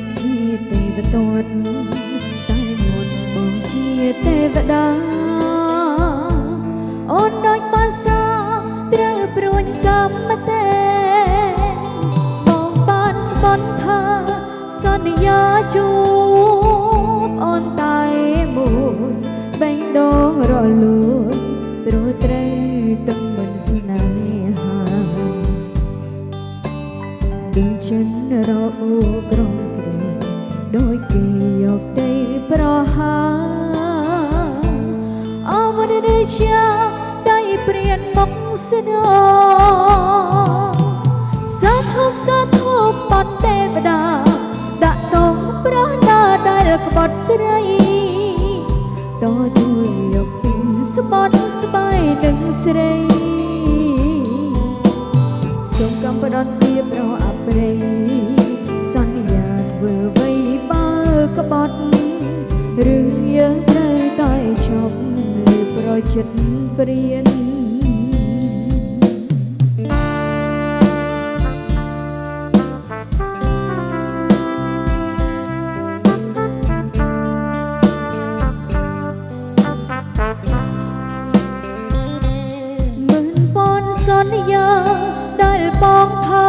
ចិត្តជាទេវទត្តតែមុនបងជាទេវតាអូនដូចបានសាត្រូវព្រួញកម្មទេបងបានស្បន់ថាសន្យាជួបអូនតែមួយបេះដូងរលួយត្រួតត្រូវទឹកមិនស្នេហាដូចចិនរអ៊ូក្រំក្រេដូចគេយកទេប្រហាអវនរាជាដៃព្រានមកស្នងសាធុបត់ទេវតាដាក់តងប្រណាដែលក្បត់ស្រីតទួលយកពីស្បត់ស្បាយនឹងស្រីសូមកំបដពីប្រអប្រិយសន្យាធ្វើអ្វីបើក្បត់រឿងយើងត្រូវតែឈប់លើប្រចិត្តព្រានសន្យាដែលបងថា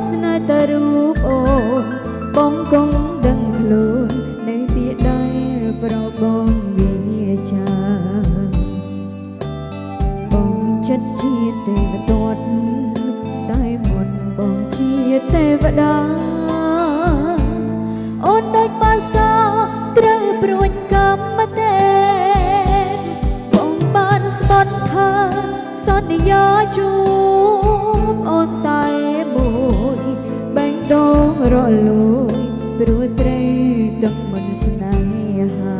ស្នេហ៍តែរូបអូនបងគង់ដឹងខ្លួននៃពាក្យដែលប្របងវាចាបងចិត្តជាទេវទត្តតែមុនបងជាទេវតាអូនដូចបាសាត្រូវព្រួញកម្មទេបងបានស្បន់ថាសន្យាជួបអូនតែមួយបេះដូងរលួយព្រោះត្រូវទឹកមិនស្នេហា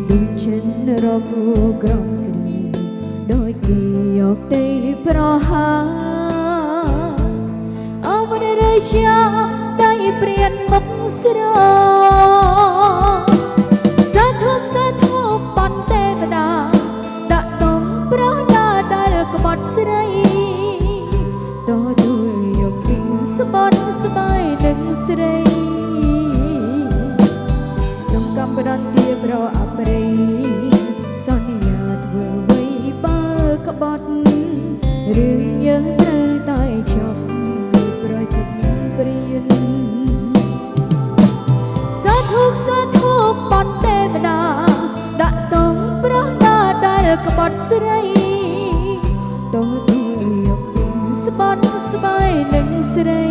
ដូចចិនរពូក្រំគ្រីដូចគេយកទេប្រហាអវនរាជាដៃព្រានមកស្រសាធុបត់ទេវតាក្បត់ស្រីតទួលយកពីស្បត់ស្បាយនឹងស្រីសំកំបដទាប្រអប្រិយសន្យាធ្វើអ្វីបើក្បត់រឿងយើងត្រូវតែឈប់ពីប្រចិត្តព្រានសាធុបត់ទេវតាដាក់តងប្រដាដែលក្បត់ស្រីតទួលយកពីស្បត់ស្បាយនឹងស្រី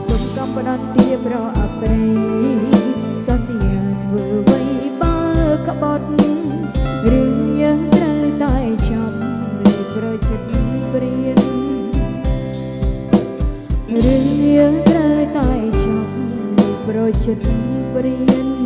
សូមកំបដទាប្រអប្រិយសន្យាធ្វើអ្វីបើក្បត់រឿងយើងត្រូវតែចប់លើប្រចិត្តព្រានរឿងយើងត្រូវតែចប់លើប្រចិត្តព្រាន